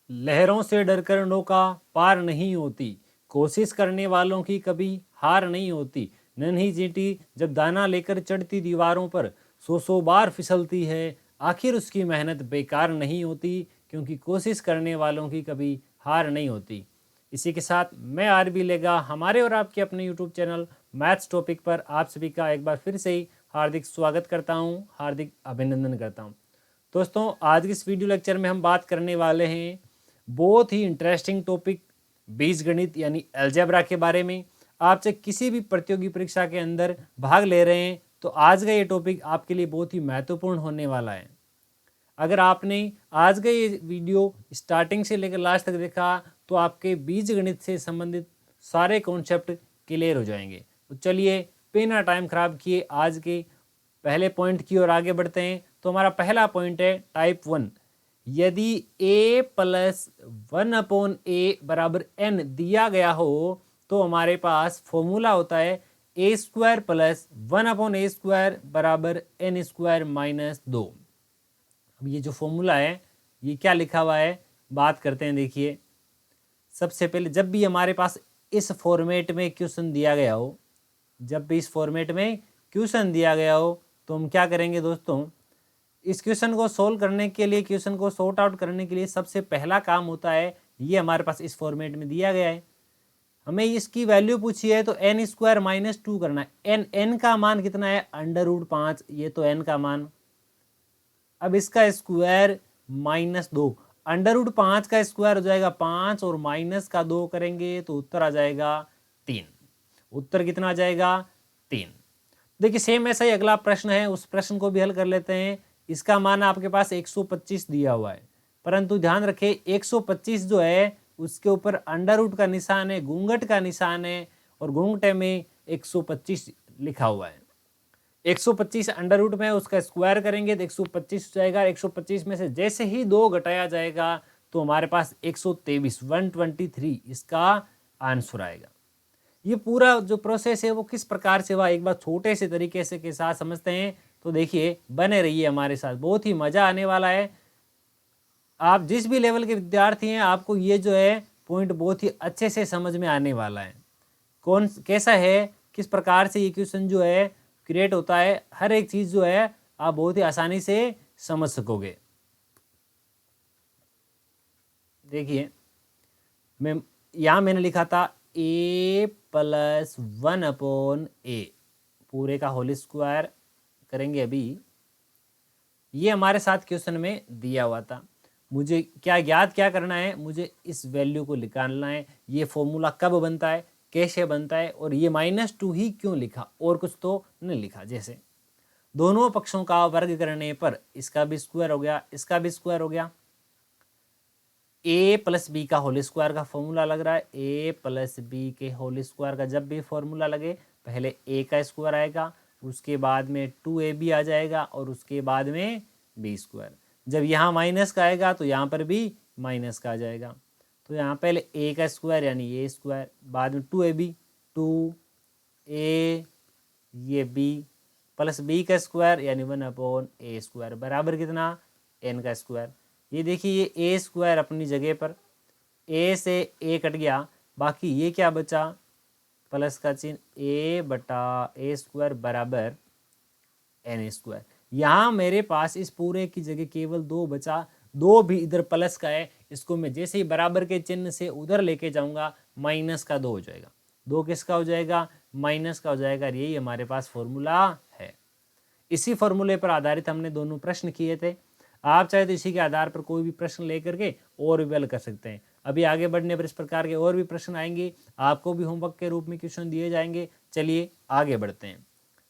लहरों से डरकर नौका पार नहीं होती, कोशिश करने वालों की कभी हार नहीं होती। नन्ही चींटी जब दाना लेकर चढ़ती दीवारों पर, सौ सौ बार फिसलती है, आखिर उसकी मेहनत बेकार नहीं होती, क्योंकि कोशिश करने वालों की कभी हार नहीं होती। इसी के साथ मैं आरबी लेगा हमारे और आपके अपने यूट्यूब चैनल मैथ्स टॉपिक पर आप सभी का एक बार फिर से ही हार्दिक स्वागत करता हूं, हार्दिक अभिनंदन करता हूं। दोस्तों, आज की इस वीडियो लेक्चर में हम बात करने वाले हैं बहुत ही इंटरेस्टिंग टॉपिक बीजगणित यानी अलजेब्रा के बारे में। आपसे किसी भी प्रतियोगी परीक्षा के अंदर भाग ले रहे हैं तो आज का ये टॉपिक आपके लिए बहुत ही महत्वपूर्ण होने वाला है। अगर आपने आज का ये वीडियो स्टार्टिंग से लेकर लास्ट तक देखा तो आपके बीजगणित से संबंधित सारे कॉन्सेप्ट क्लियर हो जाएंगे। तो चलिए बिना टाइम खराब किए आज के पहले पॉइंट की ओर आगे बढ़ते हैं। तो हमारा पहला पॉइंट है टाइप 1। यदि a प्लस 1/a बराबर n दिया गया हो तो हमारे पास फॉर्मूला होता है a² प्लस 1/a² बराबर n² माइनस 2। अब ये जो फॉर्मूला है ये क्या लिखा हुआ है बात करते हैं। देखिए, सबसे पहले जब भी हमारे पास इस फॉर्मेट में क्वेश्चन दिया गया हो, जब भी इस फॉर्मेट में क्वेश्चन दिया गया हो तो हम क्या करेंगे दोस्तों, इस क्वेश्चन को सोल्व करने के लिए, क्वेश्चन को सॉर्ट आउट करने के लिए सबसे पहला काम होता है, ये हमारे पास इस फॉर्मेट में दिया गया है, हमें इसकी वैल्यू पूछी है तो n² माइनस 2 करना है। n का मान कितना है √5, ये तो n का मान। अब इसका स्क्वायर माइनस 2, √5 का स्क्वायर हो जाएगा 5 और माइनस का 2 करेंगे तो उत्तर आ जाएगा 3। उत्तर कितना आ जाएगा 3। देखिए सेम ऐसा ही अगला प्रश्न है, उस प्रश्न को भी हल कर लेते हैं। इसका मान आपके पास 125 दिया हुआ है, परंतु ध्यान रखें 125 जो है उसके ऊपर अंडर का निशान है, घूंघट का निशान है और घूंघटे में 125 लिखा हुआ है। 125 अंडर रूट में उसका स्क्वायर करेंगे तो 125 जाएगा। 125 में से जैसे ही 2 घटाया जाएगा तो हमारे पास 123 123 इसका आंसर आएगा। ये पूरा जो प्रोसेस है वो किस प्रकार से हुआ एक बार छोटे से तरीके से के साथ समझते हैं। तो देखिए बने रहिए हमारे साथ, बहुत ही मजा आने वाला है। आप जिस भी लेवल के विद्यार्थी हैं आपको ये जो है पॉइंट बहुत ही अच्छे से समझ में आने वाला है। कौन कैसा है, किस प्रकार से ये क्वेश्चन जो है क्रिएट होता है, हर एक चीज जो है आप बहुत ही आसानी से समझ सकोगे। देखिए मैंने लिखा था a प्लस 1/a पूरे का होल स्क्वायर करेंगे। अभी ये हमारे साथ क्वेश्चन में दिया हुआ था, मुझे क्या करना है, मुझे इस वैल्यू को निकालना है। ये फॉर्मूला कब बनता है, कैसे बनता है, और ये -2 ही क्यों लिखा, और कुछ तो नहीं लिखा। जैसे दोनों पक्षों का वर्ग करने पर इसका भी स्क्वायर हो गया, इसका भी स्क्वायर हो गया। a प्लस बी का होल स्क्वायर का फॉर्मूला लग रहा है, a प्लस बी के होल स्क्वायर का जब भी फॉर्मूला लगे पहले a का स्क्वायर आएगा, उसके बाद में 2ab आ जाएगा और उसके बाद में b²। जब यहाँ माइनस का आएगा तो यहाँ पर भी माइनस का आ जाएगा। तो यहाँ पहले a का स्क्वायर यानी a², बाद में 2ab 2a ये b प्लस b का स्क्वायर यानी 1/a² बराबर कितना n का स्क्वायर। ये देखिए ये a² अपनी जगह पर, a से a कट गया, बाकी ये क्या बचा प्लस का चिन्ह a/a² बराबर n²। यहाँ मेरे पास इस पूरे की जगह केवल 2 बचा, 2 भी इधर प्लस का है, इसको मैं जैसे ही बराबर के चिन्ह से उधर लेके जाऊंगा माइनस का 2 हो जाएगा। 2 किसका हो जाएगा माइनस का हो जाएगा। यही हमारे पास फॉर्मूला है। इसी फॉर्मूले पर आधारित हमने दोनों प्रश्न किए थे। आप चाहे तो इसी के आधार पर कोई भी प्रश्न लेकर के और भी हल कर सकते हैं। अभी आगे बढ़ने पर इस प्रकार के और भी प्रश्न आएंगे, आपको भी होमवर्क के रूप में क्वेश्चन दिए जाएंगे। चलिए आगे बढ़ते हैं।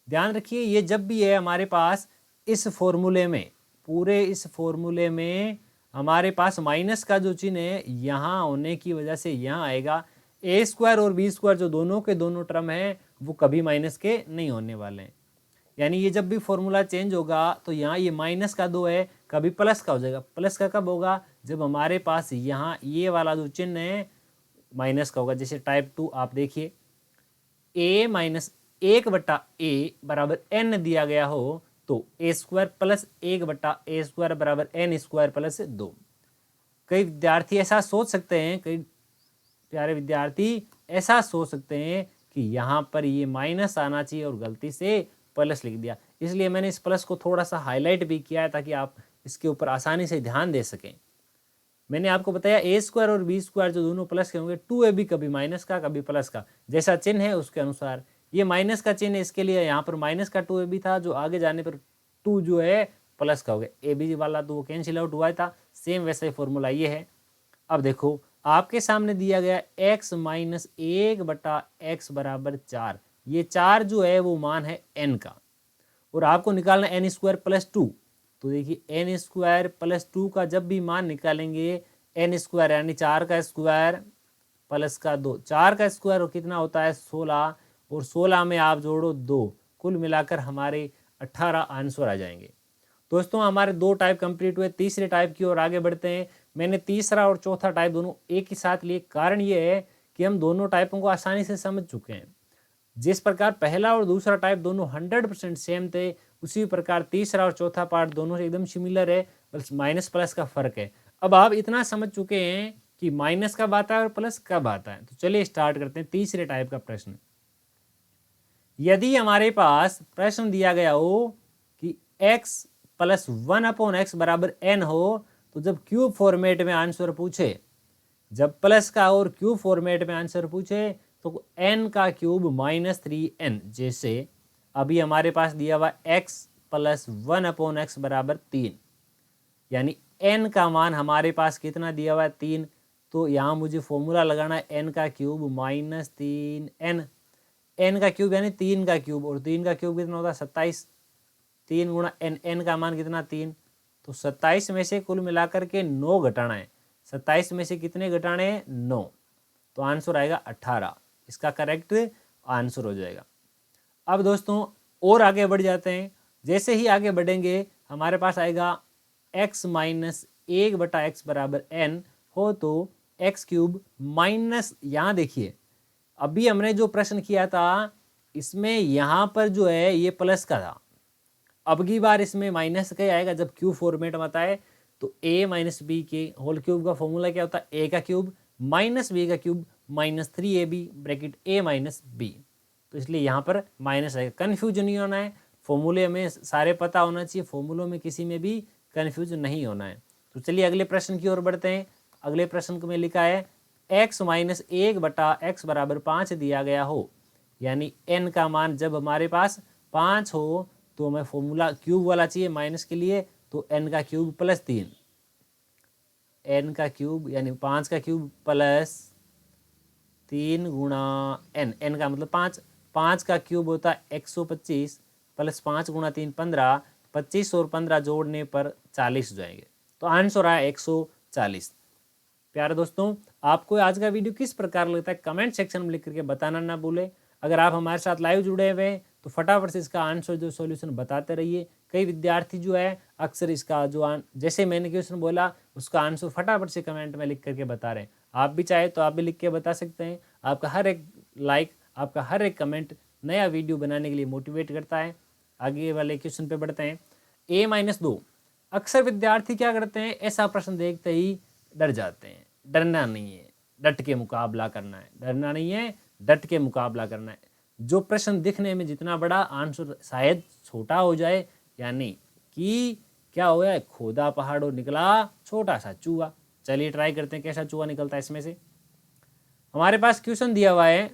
ध्यान रखिए ये जब भी है हमारे पास इस फॉर्मूले में, पूरे इस फॉर्मूले में हमारे पास माइनस का जो चिन्ह है यहाँ होने की वजह से यहाँ आएगा। a² और b² जो दोनों के दोनों टर्म है वो कभी माइनस के नहीं होने वाले हैं। यानी ये जब भी फॉर्मूला चेंज होगा तो यहाँ ये माइनस का 2 है कभी प्लस का हो जाएगा। प्लस का कब होगा जब हमारे पास यहाँ ये वाला जो चिन्ह है माइनस का होगा। जैसे टाइप 2 आप देखिए a माइनस 1/a बराबर n दिया गया हो तो a² प्लस 1/a² बराबर n² प्लस 2। कई विद्यार्थी ऐसा सोच सकते हैं, कई प्यारे विद्यार्थी ऐसा सोच सकते हैं कि यहाँ पर ये माइनस आना चाहिए और गलती से प्लस लिख दिया, इसलिए मैंने इस प्लस को थोड़ा सा हाईलाइट भी किया है ताकि आप इसके ऊपर आसानी से ध्यान दे सकें। मैंने आपको बताया ए स्क्वायर और बी स्क्वायर जो दोनों प्लस के होंगे, 2ab कभी माइनस का कभी प्लस का, जैसा चिन्ह है उसके अनुसार। ये माइनस का चिन्ह है, इसके लिए यहाँ पर माइनस का 2ab था, जो आगे जाने पर 2 जो है प्लस का हो गया। ab वाला तो वो कैंसिल आउट हुआ था, सेम वैसा ही फॉर्मूला ये है। अब देखो आपके सामने दिया गया x माइनस 1/x बराबर 4, ये 4 जो है वो मान है n का, और आपको निकालना n स्क्वायर प्लस 2। तो देखिए n स्क्वायर प्लस 2 का जब भी मान निकालेंगे, n स्क्वायर यानी 4 का स्क्वायर प्लस का 2, 4 का स्क्वायर और कितना होता है 16, और 16 में आप जोड़ो 2, कुल मिलाकर हमारे 18 आंसर आ जाएंगे। दोस्तों हमारे 2 टाइप कंप्लीट हुए, तीसरे टाइप की ओर आगे बढ़ते हैं। मैंने तीसरा और चौथा टाइप दोनों एक ही साथ लिए, कारण ये है कि हम दोनों टाइपों को आसानी से समझ चुके हैं। जिस प्रकार पहला और दूसरा टाइप दोनों 100% सेम थे, उसी प्रकार तीसरा और चौथा पार्ट दोनों से एकदम सिमिलर है, बस माइनस प्लस का फर्क है। अब आप इतना समझ चुके हैं कि माइनस कब आता है और प्लस कब आता है, तो चलिए स्टार्ट करते हैं तीसरे टाइप का प्रश्न। यदि हमारे पास प्रश्न दिया गया हो कि x प्लस 1/x बराबर n हो, तो जब क्यूब फॉर्मेट में आंसर पूछे, जब प्लस का और क्यूब फॉर्मेट में आंसर पूछे तो n का क्यूब माइनस 3n, जैसे अभी हमारे पास दिया हुआ x प्लस 1/x बराबर 3, यानी n का मान हमारे पास कितना दिया हुआ है 3, तो यहाँ मुझे फॉर्मूला लगाना है n का क्यूब माइनस 3n, n का क्यूब यानी 3 का क्यूब, और 3 का क्यूब कितना होता है 27, 3 गुणा n, n का मान कितना 3, तो 27 में से कुल मिलाकर के 9 घटाना है, 27 में से कितने घटाने हैं 9, तो आंसर आएगा 18, इसका करेक्ट आंसर हो जाएगा। अब दोस्तों और आगे बढ़ जाते हैं। जैसे ही आगे बढ़ेंगे हमारे पास आएगा x माइनस 1/x बराबर n हो, तो x क्यूब माइनस, यहाँ देखिए अभी हमने जो प्रश्न किया था इसमें यहाँ पर जो है ये प्लस का था, अब की बार इसमें माइनस का आएगा जब क्यूब फॉर्मेट में आता है। तो a माइनस बी के होल क्यूब का फॉर्मूला क्या होता है, a का क्यूब माइनस बी का cube minus 3ab bracket a minus B, तो इसलिए यहाँ पर माइनस आएगा। कन्फ्यूजन नहीं होना है, फॉर्मूले में सारे पता होना चाहिए, फॉर्मूलों में किसी में भी कन्फ्यूज नहीं होना है। तो चलिए अगले प्रश्न की ओर बढ़ते हैं। अगले प्रश्न को में लिखा है x माइनस 1/x बराबर 5 दिया गया हो, यानी n का मान जब हमारे पास 5 हो तो हमें फॉर्मूला क्यूब वाला चाहिए माइनस के लिए, तो n का क्यूब प्लस 3, n का क्यूब यानी 5 का क्यूब प्लस 3 गुणा n, n का मतलब 5, 5 का क्यूब होता है 125 प्लस 5 गुणा 3 15, 25 और 15 जोड़ने पर 40 हो जाएंगे, तो आंसर आया 140। प्यारे दोस्तों आपको आज का वीडियो किस प्रकार लगता है कमेंट सेक्शन में लिख करके बताना ना भूले। अगर आप हमारे साथ लाइव जुड़े हुए हैं तो फटाफट से इसका आंसर जो सॉल्यूशन बताते रहिए। कई विद्यार्थी जो है अक्सर इसका जो जैसे मैंने क्वेश्चन बोला उसका आंसर फटाफट से कमेंट में लिख करके बता रहे हैं। आप भी चाहे तो आप भी लिख के बता सकते हैं। आपका हर एक लाइक, आपका हर एक कमेंट नया वीडियो बनाने के लिए मोटिवेट करता है। आगे वाले क्वेश्चन पे बढ़ते हैं। a-2, अक्सर विद्यार्थी क्या करते हैं, ऐसा प्रश्न देखते ही डर जाते हैं। डरना नहीं है, डट के मुकाबला करना है, डरना नहीं है, डट के मुकाबला करना है। जो प्रश्न दिखने में जितना बड़ा, आंसर शायद छोटा हो जाए, यानी कि क्या हो गया, खोदा पहाड़ों निकला छोटा सा चूहा। चलिए ट्राई करते हैं कैसा चूहा निकलता है इसमें से। हमारे पास क्वेश्चन दिया हुआ है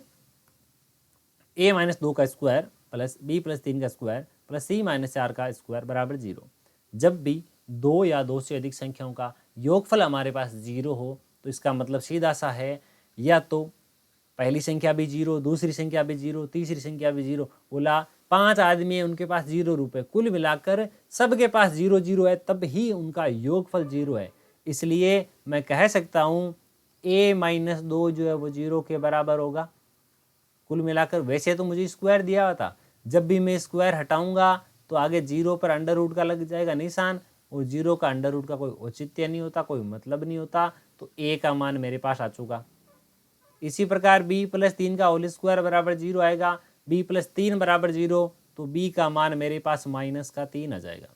a-2 का स्क्वायर प्लस b प्लस 3 का स्क्वायर प्लस c माइनस 4 का स्क्वायर बराबर 0। जब भी 2 या 2 से अधिक संख्याओं का योगफल हमारे पास 0 हो तो इसका मतलब सीधा सा है, या तो पहली संख्या भी 0, दूसरी संख्या भी 0, तीसरी संख्या भी 0। बोला 5 आदमी है, उनके पास 0 रुपए, कुल मिलाकर सबके पास 0 0 है, तब ही उनका योगफल 0 है। इसलिए मैं कह सकता हूँ a-2 जो है वो 0 के बराबर होगा कुल मिलाकर। वैसे तो मुझे स्क्वायर दिया हुआ था, जब भी मैं स्क्वायर हटाऊंगा तो आगे 0 पर अंडर रूट का लग जाएगा निशान, और 0 का अंडर रूट का कोई औचित्य नहीं होता, कोई मतलब नहीं होता, तो a का मान मेरे पास आ चुका। इसी प्रकार b प्लस 3 का होल स्क्वायर बराबर 0 आएगा, b प्लस 3 बराबर 0, तो b का मान मेरे पास माइनस का 3 आ जाएगा।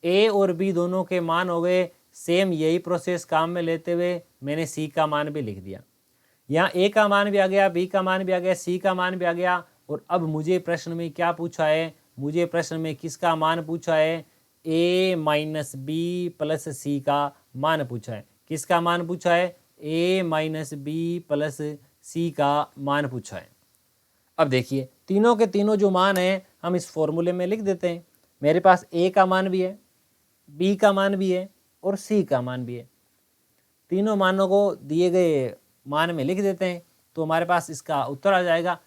a और b दोनों के मान हो गए सेम यही प्रोसेस काम में लेते हुए मैंने सी का मान भी लिख दिया। यहाँ ए का मान भी आ गया, बी का मान भी आ गया, सी का मान भी आ गया। और अब मुझे प्रश्न में क्या पूछा है, मुझे प्रश्न में किसका मान पूछा है, ए माइनस बी प्लस सी का मान पूछा है। किसका मान पूछा है, ए माइनस बी प्लस सी का मान पूछा है। अब देखिए तीनों के तीनों जो मान है हम इस फॉर्मूले में लिख देते हैं। मेरे पास ए का मान भी है, बी का मान भी है और सी का मान भी है। तीनों मानों को दिए गए मान में लिख देते हैं तो हमारे पास इसका उत्तर आ जाएगा।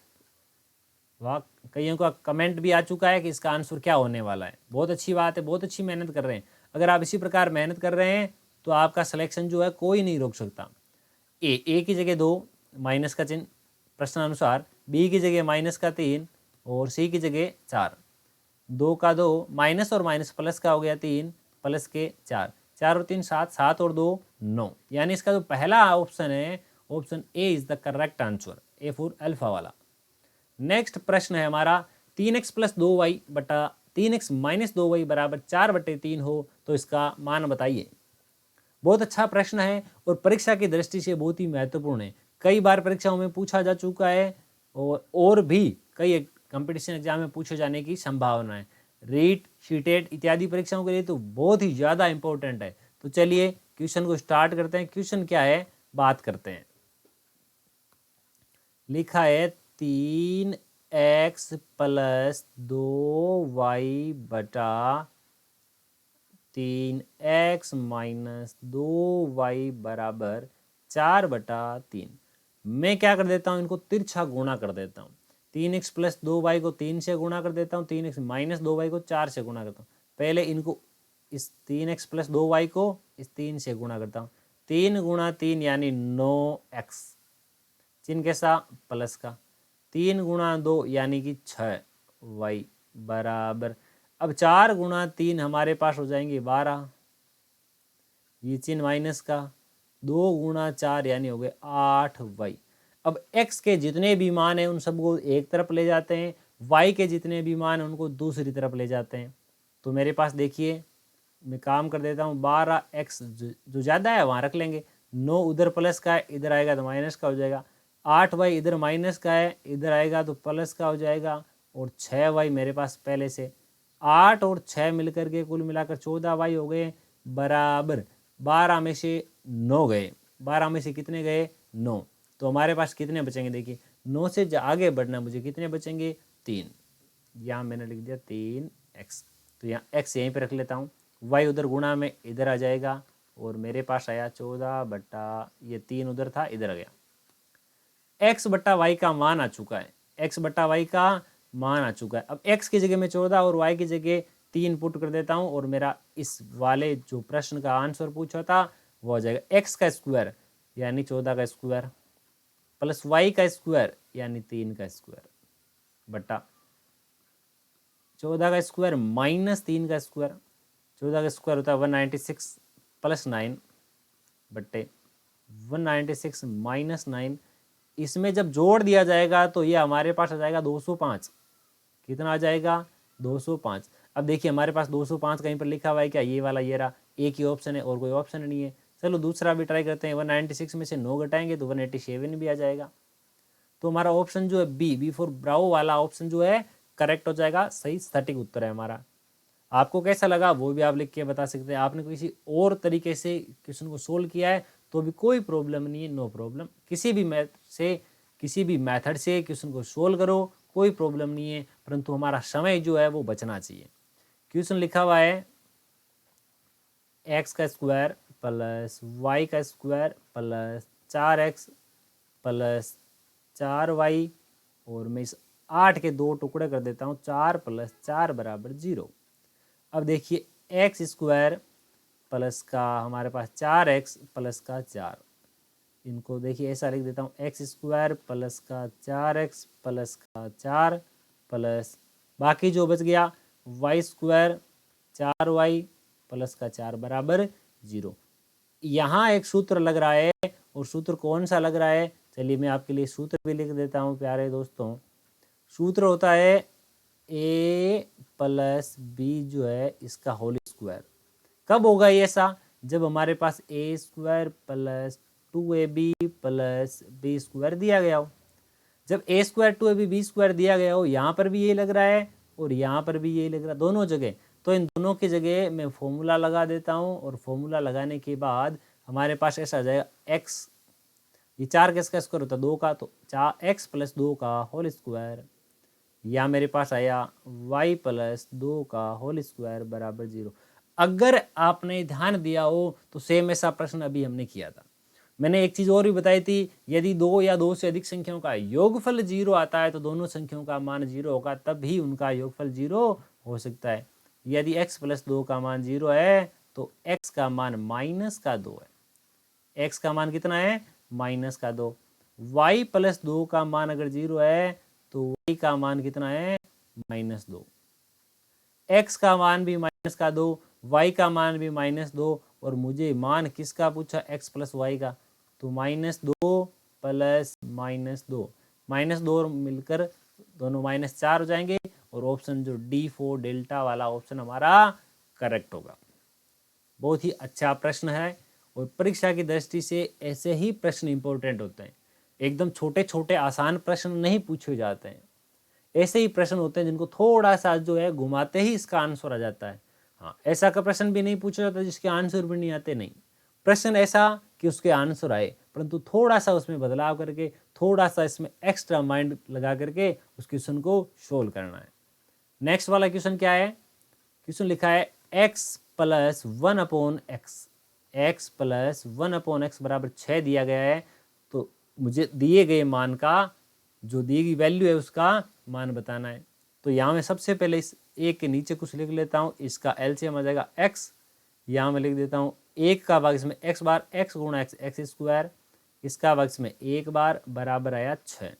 वाह, कईयों का कमेंट भी आ चुका है कि इसका आंसर क्या होने वाला है। बहुत अच्छी बात है, बहुत अच्छी मेहनत कर रहे हैं। अगर आप इसी प्रकार मेहनत कर रहे हैं तो आपका सिलेक्शन जो है कोई नहीं रोक सकता। ए की जगह 2 माइनस का चिन्ह प्रश्नानुसार, बी की जगह माइनस का 3 और सी की जगह 4। 2 का 2 माइनस और माइनस प्लस का हो गया 3 प्लस के 4, 4 और 3 7, 7 और 2 9। यानी इसका जो पहला ऑप्शन है, option A is the correct answer, A for alpha वाला। नेक्स्ट प्रश्न है हमारा 3x प्लस 2y बटा 3x माइनस 2y बराबर 4/3 हो तो इसका मान बताइए। बहुत अच्छा प्रश्न है और परीक्षा की दृष्टि से बहुत ही महत्वपूर्ण है। कई बार परीक्षाओं में पूछा जा चुका है और भी कई कंपटीशन एग्जाम में पूछे जाने की संभावना है। रीट, शीटेट इत्यादि परीक्षाओं के लिए तो बहुत ही ज़्यादा इंपॉर्टेंट है। तो चलिए क्वेश्चन को स्टार्ट करते हैं। क्वेश्चन क्या है बात करते हैं। लिखा है 3x प्लस 2y बटा 3x माइनस 2y बराबर 4/3। मैं क्या कर देता हूँ, इनको तिरछा गुणा कर देता हूँ। 3x प्लस 2y को 3 से गुणा कर देता हूँ, 3x माइनस 2y को 4 से गुणा करता हूँ। पहले इनको इस 3x प्लस 2y को इस 3 से गुणा करता हूँ। 3 गुणा 3 यानी 9x, चिन्ह कैसा प्लस का। 3 गुणा 2 यानी कि 6y बराबर, अब 4 गुणा 3 हमारे पास हो जाएंगे 12, ये चिन्ह माइनस का। 2 गुणा 4 यानी हो गए 8y। अब x के जितने भी मान हैं उन सबको एक तरफ ले जाते हैं, y के जितने भी मान हैं उनको दूसरी तरफ ले जाते हैं। तो मेरे पास देखिए मैं काम कर देता हूँ, 12x जो ज़्यादा है वहाँ रख लेंगे, 9 उधर प्लस का है इधर आएगा तो माइनस का हो जाएगा, 8y इधर माइनस का है इधर आएगा तो प्लस का हो जाएगा, और 6y मेरे पास पहले से 8 और 6 मिलकर के कुल मिलाकर 14y हो गए बराबर 12 में से 9 गए। 12 में से कितने गए 9। तो हमारे पास कितने बचेंगे, देखिए 9 से आगे बढ़ना मुझे कितने बचेंगे 3। यहाँ मैंने लिख दिया 3x, तो यहाँ x यहीं पे रख लेता हूँ, y उधर गुणा में इधर आ जाएगा और मेरे पास आया 14 बटा ये 3 उधर था इधर आ गया। x बटा y का मान आ चुका है, x बटा y का मान आ चुका है। अब x की जगह में 14 और y की जगह 3 पुट कर देता हूँ और मेरा इस वाले जो प्रश्न का आंसर पूछा था वो आ जाएगा x का स्क्वायर यानी 14 का स्क्वायर प्लस y का स्क्वायर यानी 3 का स्क्वायर बटा 14 का स्क्वायर माइनस 3 का स्क्वायर। 14 का स्क्वायर होता है 196 प्लस 9 बट्टे 196 माइनस 9। इसमें जब जोड़ दिया जाएगा तो ये हमारे पास आ जाएगा 205। कितना आ जाएगा 205। अब देखिए हमारे पास 205 कहीं पर लिखा हुआ है क्या, ये वाला ये रहा, एक ही ऑप्शन है और कोई ऑप्शन नहीं है। चलो दूसरा भी ट्राई करते हैं, 196 में से 9 घटाएंगे तो 187 भी आ जाएगा। तो हमारा ऑप्शन जो है बी फॉर ब्राउ वाला ऑप्शन जो है करेक्ट हो जाएगा, सही सटीक उत्तर है हमारा। आपको कैसा लगा वो भी आप लिख के बता सकते हैं। आपने किसी और तरीके से क्वेश्चन को सोल्व किया है तो भी कोई प्रॉब्लम नहीं है, नो प्रॉब्लम। किसी भी मेथड से क्वेश्चन को सोल्व करो, कोई प्रॉब्लम नहीं है, परंतु हमारा समय जो है वो बचना चाहिए। क्वेश्चन लिखा हुआ है x का स्क्वायर प्लस y का square plus 4x plus 4y, और मैं इस 8 के 2 टुकड़े कर देता हूँ, 4 प्लस 4 बराबर 0। अब देखिए x स्क्वायर प्लस का हमारे पास 4x प्लस का 4, इनको देखिए ऐसा लिख देता हूँ, x स्क्वायर प्लस का 4x प्लस का 4 प्लस बाकी जो बच गया y स्क्वायर 4y प्लस का 4 बराबर 0। यहाँ एक सूत्र लग रहा है, और सूत्र कौन सा लग रहा है, चलिए मैं आपके लिए सूत्र भी लिख देता हूँ प्यारे दोस्तों। सूत्र होता है a प्लस बी जो है इसका होल स्क्वायर। कब होगा ये ऐसा, जब हमारे पास A square plus 2ab plus B square दिया गया हो। जब ए स्क्वायर 2ab बी स्क्वायर दिया गया हो, यहाँ पर भी ये लग रहा है और यहाँ पर भी ये लग रहा है, दोनों जगह। तो इन दोनों की जगह मैं फॉर्मूला लगा देता हूँ और फॉर्मूला लगाने के बाद हमारे पास ऐसा आ जाएगा एक्स, ये 4 किसका स्क्वायर होता है 2 का, तो 4x प्लस 2 का होल स्क्वायर, या मेरे पास आया y प्लस 2 का होल स्क्वायर बराबर 0। अगर आपने ध्यान दिया हो तो सेम ऐसा प्रश्न अभी हमने किया था। मैंने एक चीज और भी बताई थी, यदि 2 या 2 से अधिक संख्याओं का योगफल 0 आता है तो दोनों संख्याओं का मान 0 होगा, तब ही उनका योगफल 0 हो सकता है। यदि x प्लस 2 का मान 0 है तो x का मान माइनस का 2 है। x का मान कितना है माइनस का 2। y प्लस 2 का मान अगर 0 है तो y का मान कितना है -2। x का मान भी -2, y का मान भी -2, और मुझे मान किसका पूछा x प्लस y का, तो -2 प्लस -2, -2 और मिलकर दोनों -4 हो जाएंगे, और ऑप्शन जो D4 डेल्टा वाला ऑप्शन हमारा करेक्ट होगा। बहुत ही अच्छा प्रश्न है, और परीक्षा की दृष्टि से ऐसे ही प्रश्न इंपॉर्टेंट होते हैं। एकदम छोटे छोटे आसान प्रश्न नहीं पूछे जाते हैं, ऐसे ही प्रश्न होते हैं जिनको थोड़ा सा जो है घुमाते ही इसका आंसर आ जाता है। हाँ, ऐसा का प्रश्न भी नहीं पूछा जाता जिसके आंसर भी नहीं आते, नहीं। प्रश्न ऐसा कि उसके आंसर आए, परंतु थोड़ा सा उसमें बदलाव करके, थोड़ा सा इसमें एक्स्ट्रा माइंड लगा करके उस क्वेश्चन को सोल्व करना है। नेक्स्ट वाला क्वेश्चन क्या है, क्वेश्चन लिखा है x plus 1/x, x plus 1/x बराबर 6 दिया गया है। तो मुझे दिए गए मान का, जो दी गई वैल्यू है उसका मान बताना है। तो यहाँ मैं सबसे पहले इस एक के नीचे कुछ लिख लेता हूँ, इसका एलसीएम आ जाएगा x। यहाँ मैं लिख देता हूँ 1 का भाग इसमें x बार, x गुणा x एक्स स्क्वायर, इसका भाग इसमें 1 बार बराबर आया 6।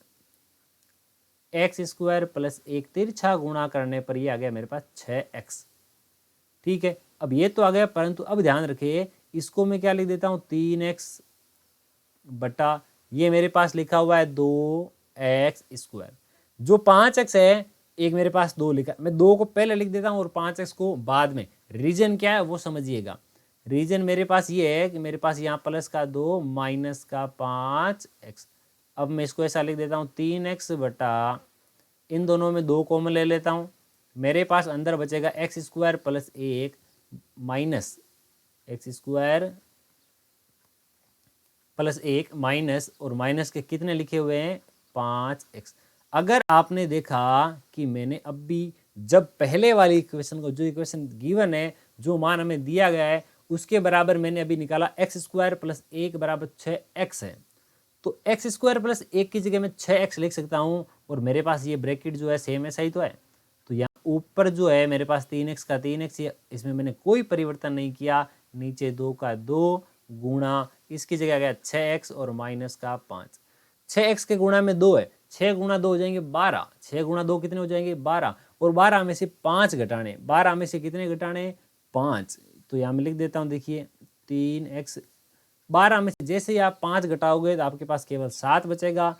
एक्स स्क्वायर प्लस 1 तिरछा गुणा करने पर ये आ गया मेरे पास 6x। ठीक है, अब ये तो आ गया, परंतु अब ध्यान रखिए इसको मैं क्या लिख देता हूँ 3x बटा, ये मेरे पास लिखा हुआ है 2x स्क्वायर। जो 5x है, एक मेरे पास 2 लिखा, मैं 2 को पहले लिख देता हूँ और 5x को बाद में। रीजन क्या है वो समझिएगा। रीजन मेरे पास ये है कि मेरे पास यहाँ प्लस का 2 माइनस का 5x। अब मैं इसको ऐसा लिख देता हूँ 3x बटा, इन दोनों में 2 कॉमन ले लेता हूँ, मेरे पास अंदर बचेगा x square plus 1 minus x square plus 1 minus, और माइनस के कितने लिखे हुए हैं 5x। अगर आपने देखा कि मैंने अब भी जब पहले वाली इक्वेशन को, जो इक्वेशन गिवन है, जो मान हमें दिया गया है उसके बराबर मैंने अभी निकाला एक्स स्क्वायर प्लस 1 बराबर 6x है, तो एक्स स्क्वायर प्लस 1 की जगह मैं 6x लिख सकता हूँ, और मेरे पास ये ब्रैकेट जो है सेम ऐसा ही तो है। तो यहाँ ऊपर जो है मेरे पास 3x का 3x, इसमें मैंने कोई परिवर्तन नहीं किया, नीचे 2 का 2 गुणा, इसकी जगह आ गया 6x और माइनस का 5। 6x के गुणा में 2 है, 6 गुणा 2 हो जाएंगे 12, 6 गुणा 2 कितने हो जाएंगे 12, और 12 में से 5 घटाने, 12 में से कितने घटाने 5। तो यहाँ मैं लिख देता हूँ, देखिए 3x, 12 में से जैसे ही आप 5 घटाओगे तो आपके पास केवल 7 बचेगा,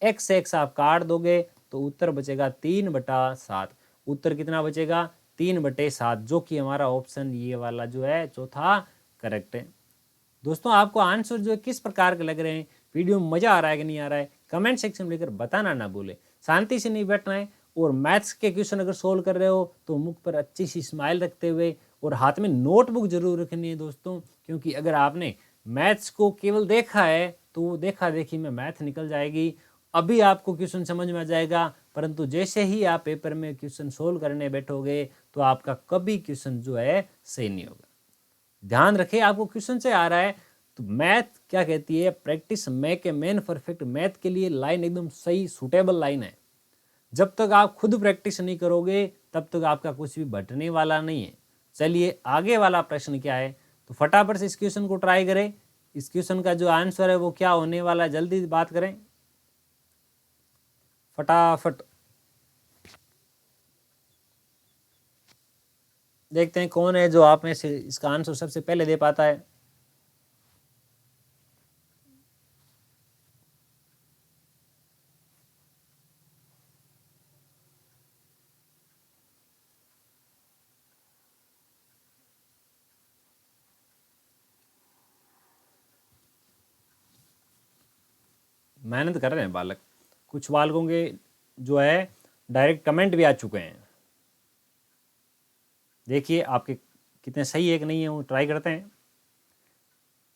x से x आप काट दोगे तो उत्तर बचेगा 3/7। उत्तर कितना बचेगा 3/7, जो कि हमारा ऑप्शन ये वाला जो है चौथा करेक्ट है। दोस्तों आपको आंसर जो है किस प्रकार के लग रहे हैं, वीडियो में मजा आ रहा है कि नहीं आ रहा है, कमेंट सेक्शन में लेकर बताना ना भूले। शांति से नहीं बैठना है, और मैथ्स के क्वेश्चन अगर सोल्व कर रहे हो तो मुख पर अच्छी सी स्माइल रखते हुए, और हाथ में नोटबुक जरूर रखनी है दोस्तों, क्योंकि अगर आपने मैथ्स को केवल देखा है तो वो देखा देखी में मैथ निकल जाएगी। अभी आपको क्वेश्चन समझ में आ जाएगा, परंतु जैसे ही आप पेपर में क्वेश्चन सोल्व करने बैठोगे तो आपका कभी क्वेश्चन जो है सही नहीं होगा। ध्यान रखें, आपको क्वेश्चन से आ रहा है तो मैथ क्या कहती है, practice make a man perfect. Math के लिए लाइन एकदम सही सूटेबल लाइन है। जब तक आप खुद प्रैक्टिस नहीं करोगे तब तक आपका कुछ भी बटने वाला नहीं है। चलिए आगे वाला प्रश्न क्या है, तो फटाफट से इस क्वेश्चन को ट्राई करें। इस क्वेश्चन का जो आंसर है वो क्या होने वाला है, जल्दी बात करें फटाफट। देखते हैं कौन है जो आप में से इसका आंसर सबसे पहले दे पाता है। मेहनत कर रहे हैं बालक। कुछ बालकों के जो है डायरेक्ट कमेंट भी आ चुके हैं। देखिए आपके कितने सही है कि नहीं है, वो ट्राई करते हैं।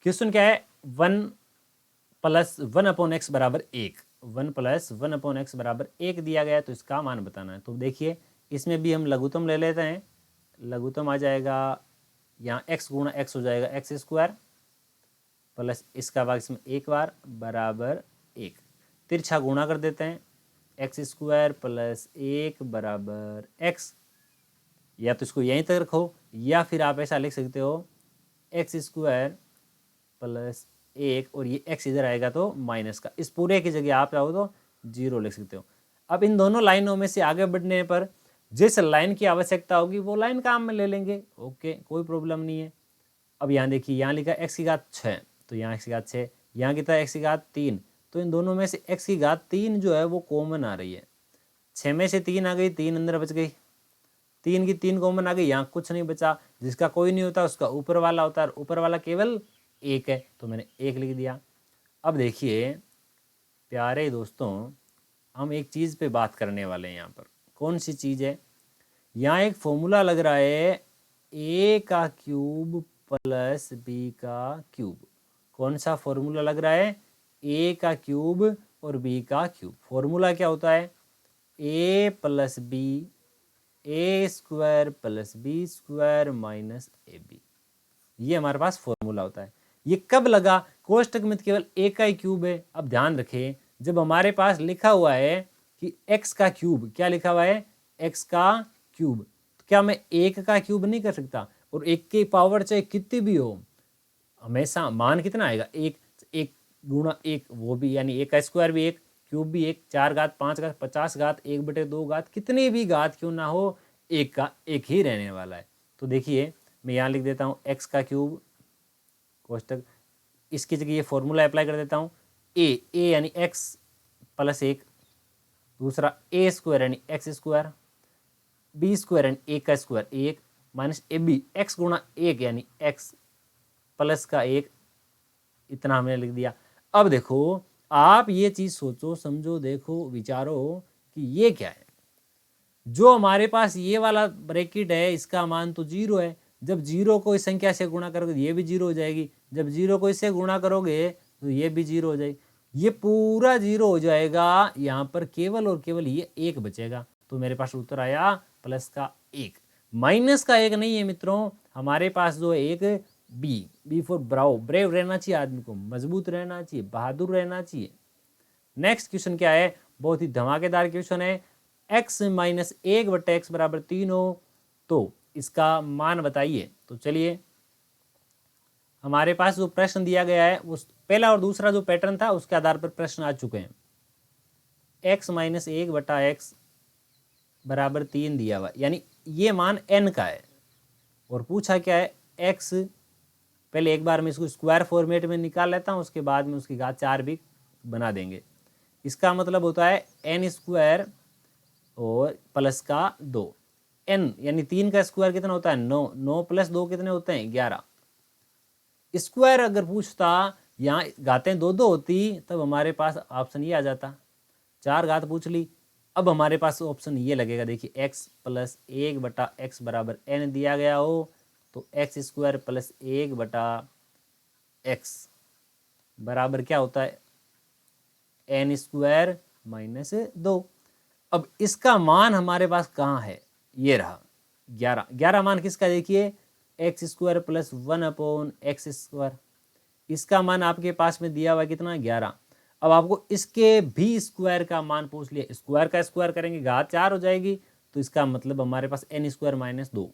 क्वेश्चन क्या है, 1 + 1/x बराबर 1, 1 + 1/x बराबर 1 दिया गया है, तो इसका मान बताना है। तो देखिए इसमें भी हम लघुत्तम ले लेते हैं। लघुत्तम आ जाएगा यहाँ x गुणा x हो जाएगा x² प्लस इसका भाग इसमें एक बार बराबर 1। तिरछा गुणा कर देते हैं, x² + 1 बराबर x। या तो इसको यहीं तक रखो या फिर आप ऐसा लिख सकते हो x² + 1 और ये x इधर आएगा तो माइनस का, इस पूरे की जगह आप चाहो तो 0 लिख सकते हो। अब इन दोनों लाइनों में से आगे बढ़ने पर जिस लाइन की आवश्यकता होगी वो लाइन काम में ले लेंगे। ओके, कोई प्रॉब्लम नहीं है। अब यहाँ देखिए, यहाँ लिखा x⁻6, तो यहाँ x⁻6, यहाँ कितना x⁻3, तो इन दोनों में से x⁻3 जो है वो कॉमन आ रही है। 6 में से 3 आ गई, 3 अंदर बच गई, 3 की 3 कॉमन आ गई, यहाँ कुछ नहीं बचा। जिसका कोई नहीं होता उसका ऊपर वाला होता है, ऊपर वाला केवल 1 है, तो मैंने 1 लिख दिया। अब देखिए प्यारे दोस्तों, हम एक चीज़ पे बात करने वाले हैं यहाँ पर। कौन सी चीज़ है? यहाँ एक फॉर्मूला लग रहा है a³ + b³। कौन सा फॉर्मूला लग रहा है? a³ और b³। फॉर्मूला क्या होता है? a + b, a² + b² - ab। ये हमारे पास फॉर्मूला होता है। ये कब लगा? कोष्टक में केवल a का ही क्यूब है। अब ध्यान रखें, जब हमारे पास लिखा हुआ है कि x का क्यूब, क्या लिखा हुआ है? x का क्यूब, तो क्या मैं 1 का क्यूब नहीं कर सकता? और 1 की पावर चाहे कितनी भी हो, हमेशा मान कितना आएगा? 1 गुणा 1, वो भी यानी 1 का स्क्वायर भी 1, क्यूब भी 1, 4 घात 5 घात 50 घात 1/2 घात, कितनी भी घात क्यों ना हो, 1 का 1 ही रहने वाला है। तो देखिए मैं यहाँ लिख देता हूँ x का क्यूब कोष्टक, इसकी जगह ये फॉर्मूला अप्लाई कर देता हूँ। a यानी x + 1, दूसरा a² यानी x², b² यानी 1 का स्क्वायर 1 माइनस ab, x गुणा 1 यानी x प्लस का 1, इतना हमने लिख दिया। अब देखो आप ये चीज़ सोचो, समझो, देखो, विचारो कि ये क्या है। जो हमारे पास ये वाला ब्रैकेट है इसका मान तो 0 है। जब 0 को इस संख्या से गुणा करोगे ये भी 0 हो जाएगी, जब 0 को इससे गुणा करोगे तो ये भी 0 हो जाएगी, ये पूरा 0 हो जाएगा। यहाँ पर केवल और केवल ये 1 बचेगा। तो मेरे पास उत्तर आया +1, -1 नहीं है मित्रों। हमारे पास जो एक बी फॉर ब्रेव रहना चाहिए, आदमी को मजबूत रहना चाहिए, बहादुर रहना चाहिए। नेक्स्ट क्वेश्चन क्या है? बहुत ही धमाकेदार क्वेश्चन है। x - 1/x बराबर 3 हो तो इसका मान बताइए। तो चलिए, हमारे पास जो प्रश्न दिया गया है वो पहला और दूसरा जो पैटर्न था उसके आधार पर प्रश्न आ चुके हैं। x - 1/x बराबर 3 दिया हुआ, यानी ये मान n का है। और पूछा क्या है? x, पहले एक बार मैं इसको स्क्वायर फॉर्मेट में निकाल लेता हूँ, उसके बाद में उसकी घात 4 भी बना देंगे। इसका मतलब होता है n² और प्लस का 2, n यानी 3 का स्क्वायर कितना होता है? 9, 9 + 2 कितने होते हैं? 11। स्क्वायर अगर पूछता, यहाँ घातें 2 होती, तब हमारे पास ऑप्शन ये आ जाता। 4 घात पूछ ली, अब हमारे पास ऑप्शन ये लगेगा। देखिए x + 1/x बराबर n दिया गया हो तो x² + 1/x बराबर क्या होता है? n² - 2। अब इसका मान हमारे पास कहाँ है? ये रहा 11। 11 मान किसका? देखिए x² + 1/x²। इसका मान आपके पास में दिया हुआ कितना? 11। अब आपको इसके भी स्क्वायर का मान पूछ लिया, स्क्वायर का स्क्वायर करेंगे घात 4 हो जाएगी, तो इसका मतलब हमारे पास n² - 2,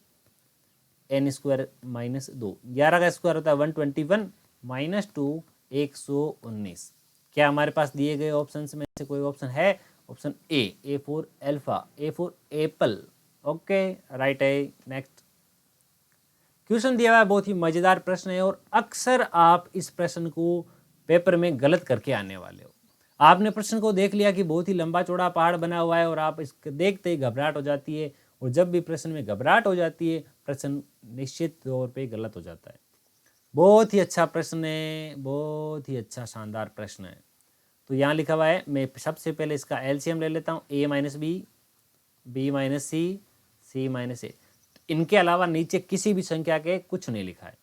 n² - 2, 11 का स्क्वायर होता है 121 - 2 119। क्या हमारे पास दिए गए ऑप्शन में से कोई ऑप्शन है? Option A for alpha, A for Apple. Okay, right है। नेक्स्ट क्वेश्चन दिया हुआ है, बहुत ही मजेदार प्रश्न है और अक्सर आप इस प्रश्न को पेपर में गलत करके आने वाले हो। आपने प्रश्न को देख लिया कि बहुत ही लंबा चौड़ा पहाड़ बना हुआ है और आप इसको देखते ही घबराहट हो जाती है, और जब भी प्रश्न में घबराहट हो जाती है प्रश्न निश्चित तौर पे गलत हो जाता है। बहुत ही अच्छा प्रश्न है, बहुत ही अच्छा शानदार प्रश्न है। तो यहाँ लिखा हुआ है, मैं सबसे पहले इसका एलसीएम ले लेता हूँ, a minus B, B minus C, C minus A. इनके अलावा नीचे किसी भी संख्या के कुछ नहीं लिखा है।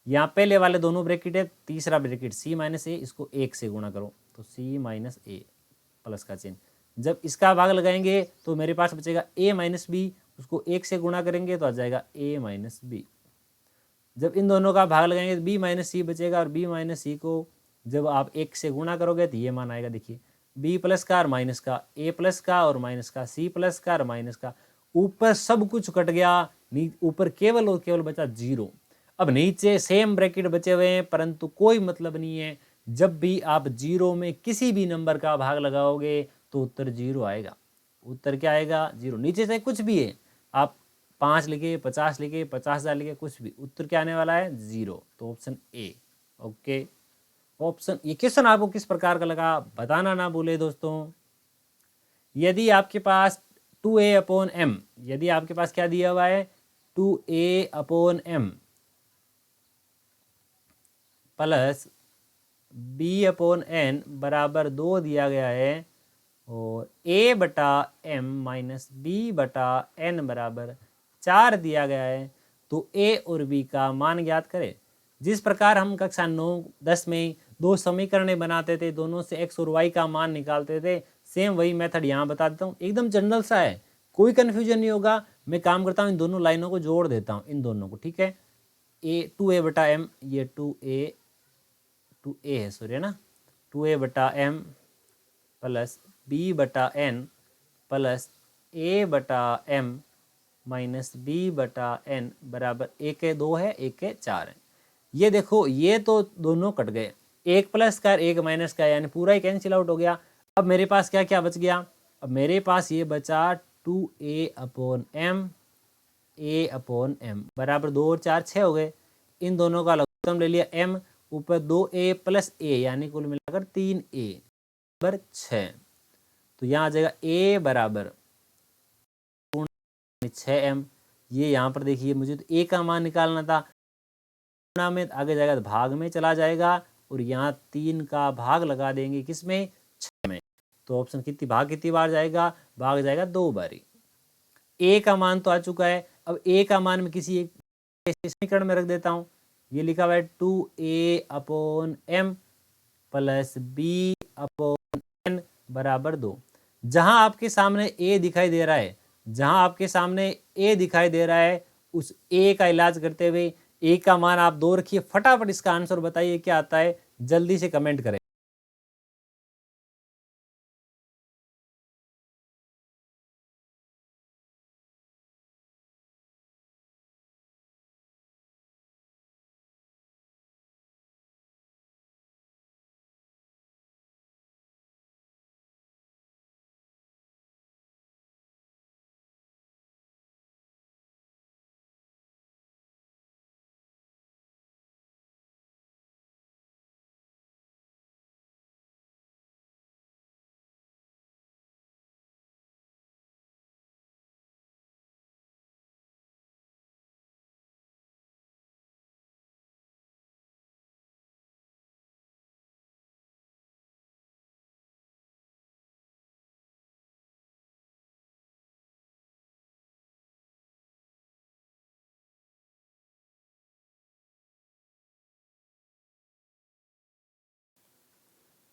यहाँ पहले वाले दोनों ब्रैकेट है, तीसरा ब्रैकेट सी माइनस ए, इसको 1 से गुणा करो तो सी माइनस ए प्लस का चिन्ह। जब इसका भाग लगाएंगे तो मेरे पास बचेगा a माइनस बी, उसको 1 से गुणा करेंगे तो आ जाएगा a माइनस बी। जब इन दोनों का भाग लगाएंगे तो b माइनस सी बचेगा, और b माइनस सी को जब आप 1 से गुणा करोगे तो ये मान आएगा, देखिए b प्लस का और माइनस का, a प्लस का और माइनस का, c प्लस का और माइनस का। ऊपर सब कुछ कट गया, ऊपर केवल और केवल बचा 0। अब नीचे सेम ब्रैकेट बचे हुए हैं, परंतु कोई मतलब नहीं है। जब भी आप 0 में किसी भी नंबर का भाग लगाओगे तो उत्तर 0 आएगा। उत्तर क्या आएगा? 0। नीचे से कुछ भी है, आप 5 लिखे, 50 लिखे, 50,000 लिखे, कुछ भी, उत्तर क्या आने वाला है? 0। तो ऑप्शन ए। ओके, ऑप्शन, ये क्वेश्चन आपको किस प्रकार का लगा बताना ना भूले दोस्तों। यदि आपके पास 2a अपॉन m, यदि आपके पास क्या दिया हुआ है 2a upon m plus b upon n बराबर 2 दिया गया है, और a बटा m माइनस b बटा n बराबर 4 दिया गया है, तो a और b का मान ज्ञात करें। जिस प्रकार हम कक्षा 9-10 में दो समीकरणें बनाते थे, दोनों से x और y का मान निकालते थे, सेम वही मेथड यहाँ बता देता हूँ। एकदम जनरल सा है, कोई कन्फ्यूजन नहीं होगा। मैं काम करता हूँ, इन दोनों लाइनों को जोड़ देता हूँ, इन दोनों को, ठीक है। 2a बटा m, ये 2a है, सॉरी ना, 2a बटा m प्लस b बटा n प्लस a बटा m माइनस b बटा n बराबर 1 के 2 है, 1 के 4 है। ये देखो, ये तो दोनों कट गए, 1 प्लस का 1 माइनस का, यानी पूरा ही कैंसिल आउट हो गया। अब मेरे पास क्या क्या बच गया? अब मेरे पास ये बचा 2a upon m, a upon m बराबर 2 और 4 6 हो गए। इन दोनों का लघुत्तम ले लिया m, ऊपर 2a प्लस a, यानी कुल मिलाकर 3a बराबर 6। तो यहाँ आ जाएगा a बराबर 6m। ये यहाँ पर देखिए, मुझे तो a का मान निकालना था, में आगे जाएगा तो भाग में चला जाएगा, और यहाँ 3 का भाग लगा देंगे किसमें? 6 में। तो ऑप्शन कितनी भाग कितनी बार जाएगा? भाग जाएगा 2 बारी। a का मान तो आ चुका है। अब a का मान में किसी एक समीकरण में रख देता हूँ। ये लिखा हुआ है 2a upon m plus b upon n बराबर 2। जहां आपके सामने a दिखाई दे रहा है, जहां आपके सामने a दिखाई दे रहा है, उस a का इलाज करते हुए a का मान आप 2 रखिए। फटाफट इसका आंसर बताइए क्या आता है, जल्दी से कमेंट करें।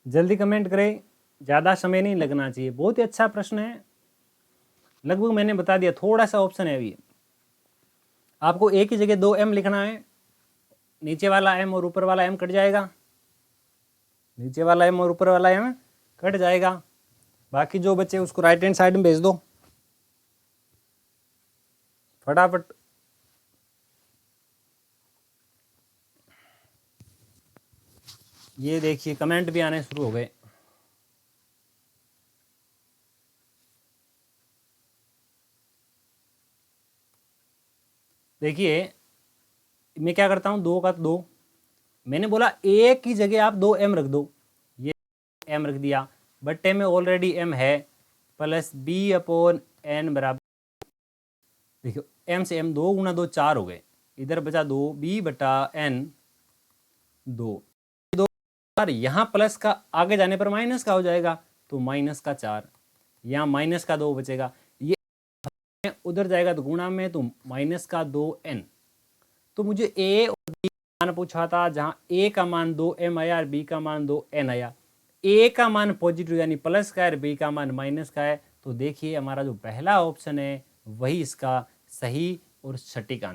जल्दी कमेंट करें, ज़्यादा समय नहीं लगना चाहिए। बहुत ही अच्छा प्रश्न है, लगभग मैंने बता दिया। थोड़ा सा ऑप्शन है अभी, आपको एक ही जगह 2m लिखना है। नीचे वाला m और ऊपर वाला m कट जाएगा, नीचे वाला m और ऊपर वाला m कट जाएगा। बाकी जो बचे उसको राइट हैंड साइड में भेज दो फटाफट। ये देखिए कमेंट भी आने शुरू हो गए। देखिए मैं क्या करता हूं, 2 का 2, मैंने बोला एक की जगह आप 2m रख दो, ये m रख दिया, बट्टे में ऑलरेडी m है, प्लस b अपॉन n बराबर, देखियो m से m 2 गुना 2 4 हो गए, इधर बचा 2 b बटा n 2 और यहाँ प्लस का आगे जाने पर माइनस का हो जाएगा, तो माइनस का 4, यहाँ माइनस का 2 बचेगा, ये उधर जाएगा तो गुणा में, तो माइनस का 2n। तो मुझे a और b का मान पूछा था, जहाँ a का मान 2m आया और b का मान 2n आया। a का मान पॉजिटिव यानी प्लस का है और b का मान माइनस का है। तो देखिए हमारा जो पहला ऑप्शन है वही इसका सही और सटीक आंसर